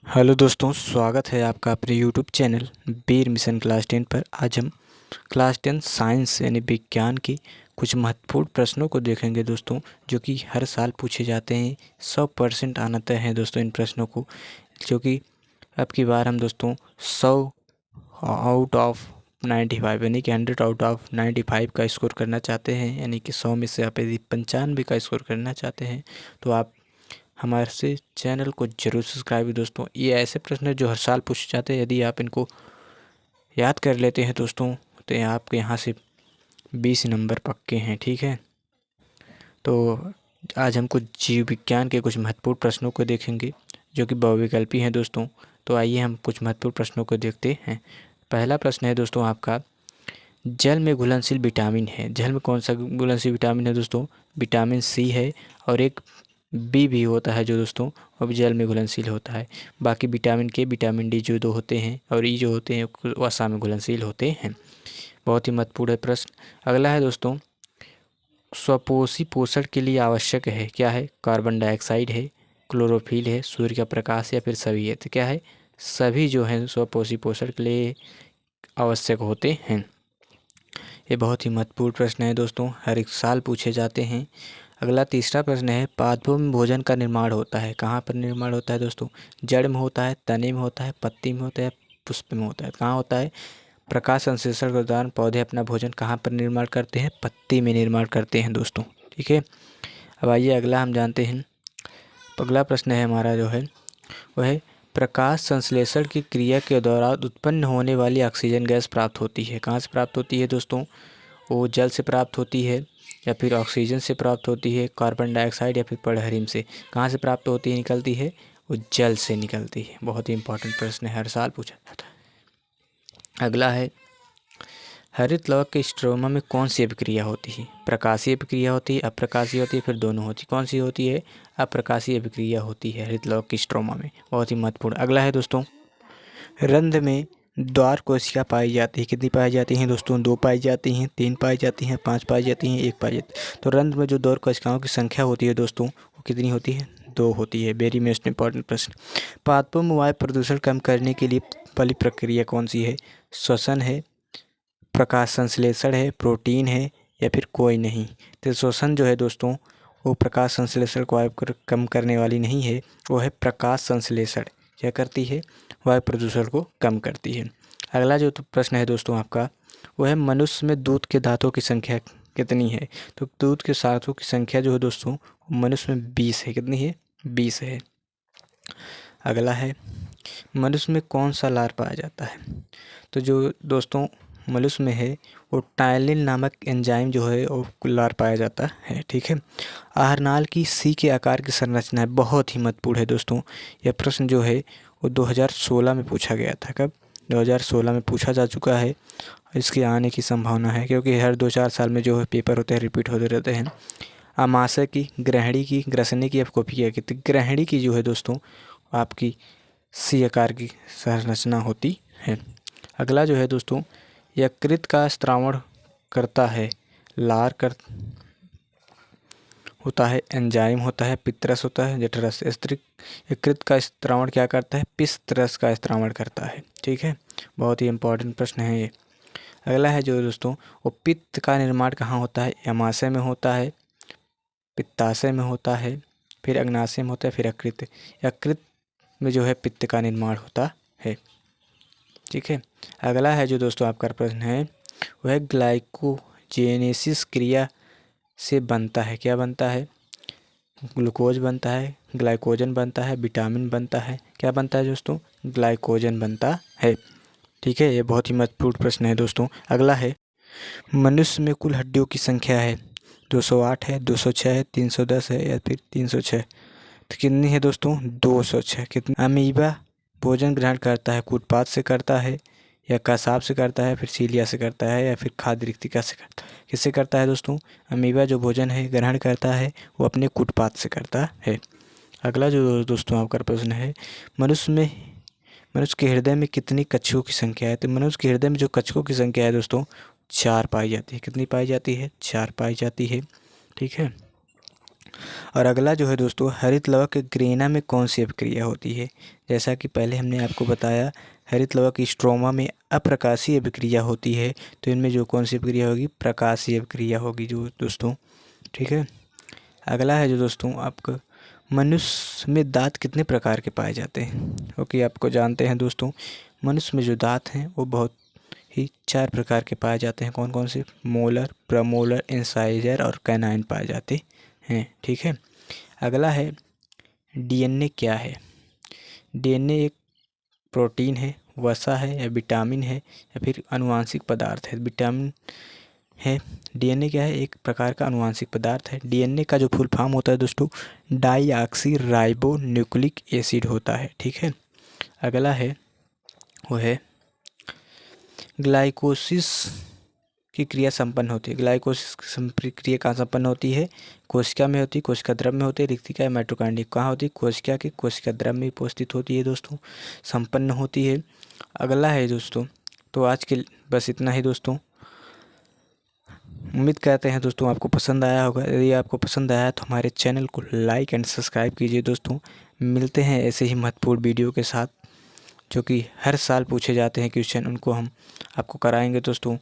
Hello दोस्तों, स्वागत है आपका अपने यूट्यूब चैनल बीर मिशन क्लास 10 पर। आज हम क्लास 10 साइंस यानी विज्ञान की कुछ महत्वपूर्ण प्रश्नों को देखेंगे दोस्तों, जो कि हर साल पूछे जाते हैं। 100% आना तय है दोस्तों इन प्रश्नों को, जो कि अब की बार हम दोस्तों 100 आउट ऑफ 95 यानी कि 100 आउट ऑफ 95 का स्कोर करना चाहते हैं। यानी कि 100 में से आप यदि 95 का स्कोर करना चाहते हैं तो आप हमारे से चैनल को जरूर सब्सक्राइब। दोस्तों, ये ऐसे प्रश्न हैं जो हर साल पूछे जाते हैं। यदि आप इनको याद कर लेते हैं दोस्तों तो आपके यहाँ से 20 नंबर पक्के हैं। ठीक है, तो आज हम कुछ जीव विज्ञान के कुछ महत्वपूर्ण प्रश्नों को देखेंगे जो कि बहुविकल्पी हैं दोस्तों। तो आइए हम कुछ महत्वपूर्ण प्रश्नों को देखते हैं। पहला प्रश्न है दोस्तों आपका, जल में घुलनशील विटामिन है। जल में कौन सा घुलनशील विटामिन है दोस्तों? विटामिन सी है, और एक बी भी होता है जो दोस्तों वो भी जल में घुलनशील होता है। बाकी विटामिन के, विटामिन डी जो दो होते हैं, और ई जो होते हैं वसा में घुलनशील होते हैं। बहुत ही महत्वपूर्ण है प्रश्न। अगला है दोस्तों, स्वपोषी पोषण के लिए आवश्यक है। क्या है? कार्बन डाइऑक्साइड है, क्लोरोफिल है, सूर्य का प्रकाश, या फिर सभी है? तो क्या है? सभी जो है स्वपोषी पोषण के लिए आवश्यक होते हैं। ये बहुत ही महत्वपूर्ण प्रश्न है दोस्तों, हर एक साल पूछे जाते हैं। अगला तीसरा प्रश्न है, पादपों में भोजन का निर्माण होता है। कहाँ पर निर्माण होता है दोस्तों? जड़ में होता है, तने में होता है, पत्ती में होता है, पुष्प में होता है। कहाँ होता है? प्रकाश संश्लेषण के दौरान पौधे अपना भोजन कहाँ पर निर्माण करते हैं? पत्ती में निर्माण करते हैं दोस्तों। ठीक है, अब आइए अगला हम जानते हैं। अगला प्रश्न है हमारा जो है वह है, प्रकाश संश्लेषण की क्रिया के दौरान उत्पन्न होने वाली ऑक्सीजन गैस प्राप्त होती है। कहाँ से प्राप्त होती है दोस्तों? वो जल से प्राप्त होती है, या फिर ऑक्सीजन से प्राप्त होती है, कार्बन डाइऑक्साइड, या फिर पर्णहरिम से? कहाँ से प्राप्त होती है, निकलती है? वो जल से निकलती है। बहुत ही इंपॉर्टेंट प्रश्न है, हर साल पूछा जाता है। अगला है, हरित लवक के स्ट्रोमा में कौन सी अभिक्रिया होती है? प्रकाशीय अभिक्रिया होती है, अप्रकाशीय होती है, फिर दोनों होती है? कौन सी होती है? अप्रकाशीय अभिक्रिया होती है हरित लवक के स्ट्रोमा में। बहुत ही महत्वपूर्ण। अगला है दोस्तों, रंध्र में द्वार कोशिका पाई जाती है। कितनी पाई जाती हैं दोस्तों? 2 पाई जाती हैं, 3 पाई जाती हैं, 5 पाई जाती हैं, 1 पाई जाती है। तो रंध्र में जो द्वार कोशिकाओं की संख्या होती है दोस्तों वो कितनी होती है? 2 होती है। वेरी मोस्ट इंपॉर्टेंट प्रश्न। पादपों में वायु प्रदूषण कम करने के लिए पहली प्रक्रिया कौन सी है? श्वसन है, प्रकाश संश्लेषण है, प्रोटीन है, या फिर कोई नहीं? तो श्वसन जो है दोस्तों वो प्रकाश संश्लेषण को वायु कम करने वाली नहीं है, वो है प्रकाश संश्लेषण। क्या करती है? वायु प्रदूषण को कम करती है। अगला जो प्रश्न है दोस्तों आपका वो है, मनुष्य में दूध के दांतों की संख्या कितनी है? तो दूध के दांतों की संख्या जो है दोस्तों मनुष्य में 20 है। कितनी है? 20 है। अगला है, मनुष्य में कौन सा लार पाया जाता है? तो जो दोस्तों मनुष्य में है वो टायलिन नामक एंजाइम जो है वो लार पाया जाता है। ठीक है, आहारनाल की सी के आकार की संरचना है। बहुत ही महत्वपूर्ण है दोस्तों। यह प्रश्न जो है वो 2016 में पूछा गया था। कब? 2016 में पूछा जा चुका है। इसके आने की संभावना है, क्योंकि हर 2-4 साल में जो है पेपर होते हैं रिपीट होते रहते हैं। अमाशय की, ग्रहणी की, ग्रसनी की, आप कॉपी किया की? ग्रहणी की जो है दोस्तों आपकी सी आकार की संरचना होती है। अगला जो है दोस्तों, यकृत का स्त्रावण करता है। लार कर होता है, एंजाइम होता है, पित्तरस होता है, जठरस। यकृत का स्त्रावण क्या करता है? पित्तरस का स्त्रावण करता है। ठीक है, बहुत ही इंपॉर्टेंट प्रश्न है ये। अगला है जो दोस्तों, वो पित्त का निर्माण कहाँ होता है? अमाशय में होता है, पित्ताशय में होता है, फिर अग्नाशय में होता है, फिर यकृत। यकृत में जो है पित्त का निर्माण होता है। ठीक है, अगला है जो दोस्तों आपका प्रश्न है वह ग्लाइकोजेनेसिस क्रिया से बनता है। क्या बनता है? ग्लूकोज बनता है, ग्लाइकोजन बनता है, विटामिन बनता है। क्या बनता है दोस्तों? ग्लाइकोजन बनता है। ठीक है, ये बहुत ही महत्वपूर्ण प्रश्न है दोस्तों। अगला है, मनुष्य में कुल हड्डियों की संख्या है। 208 है, 206 है, 310 है, या फिर 306? तो कितनी है दोस्तों? 206। कितनी? अमीबा भोजन ग्रहण करता है, कूटपाद से करता है, या कसाब से करता है, फिर सीलिया से करता है, या फिर खाद्य रिक्तिका से करता है? किससे करता है दोस्तों? अमीबा जो भोजन है ग्रहण करता है वो अपने कूटपाद से करता है। अगला जो दोस्तों आपका प्रश्न है, मनुष्य के हृदय में कितनी कक्षकों की संख्या है? तो मनुष्य के हृदय में जो कक्षकों की संख्या है दोस्तों 4 पाई जाती है। कितनी पाई जाती है? 4 पाई जाती है। ठीक है, और अगला जो है दोस्तों, हरित लवक के ग्रेना में कौन सी अभिक्रिया होती है। जैसा कि पहले हमने आपको बताया, हरित लवक की स्ट्रोमा में अप्रकाशीय अभिक्रिया होती है, तो इनमें जो कौन सी अभिक्रिया होगी, प्रकाशीय अभिक्रिया होगी जो दोस्तों। ठीक है। अगला है जो दोस्तों आपका, मनुष्य में दांत कितने प्रकार के पाए जाते हैं। ओके, आपको जानते हैं दोस्तों, मनुष्य में जो दांत हैं वो बहुत ही 4 प्रकार के पाए जाते हैं। कौन कौन से, मोलर, प्रमोलर, इंसाइजर और कैनाइन पाए जाते हैं। ठीक है। अगला है, डीएनए क्या है। डीएनए एक प्रोटीन है, वसा है या विटामिन है या फिर अनुवांशिक पदार्थ है। विटामिन है। डीएनए क्या है, एक प्रकार का अनुवांशिक पदार्थ है। डीएनए का जो फुल फॉर्म होता है दोस्तों, डाईऑक्सी राइबो न्यूक्लिक एसिड होता है। ठीक है। अगला है वो है, ग्लाइकोसिस की क्रिया संपन्न होती है। ग्लाइकोसिस की क्रिया कहाँ संपन्न होती है, कोशिका में होती है, कोशिका द्रव में होती है, रिक्तिका या माइटोकॉन्ड्रिया कहाँ होती है, कोशिका के कोशिका द्रव में उपस्थित होती है दोस्तों, संपन्न होती है। अगला है दोस्तों, तो आज के बस इतना ही दोस्तों। उम्मीद करते हैं दोस्तों आपको पसंद आया होगा। यदि आपको पसंद आया तो हमारे चैनल को लाइक एंड सब्सक्राइब कीजिए दोस्तों। मिलते हैं ऐसे ही महत्वपूर्ण वीडियो के साथ, जो कि हर साल पूछे जाते हैं क्वेश्चन, उनको हम आपको कराएंगे दोस्तों।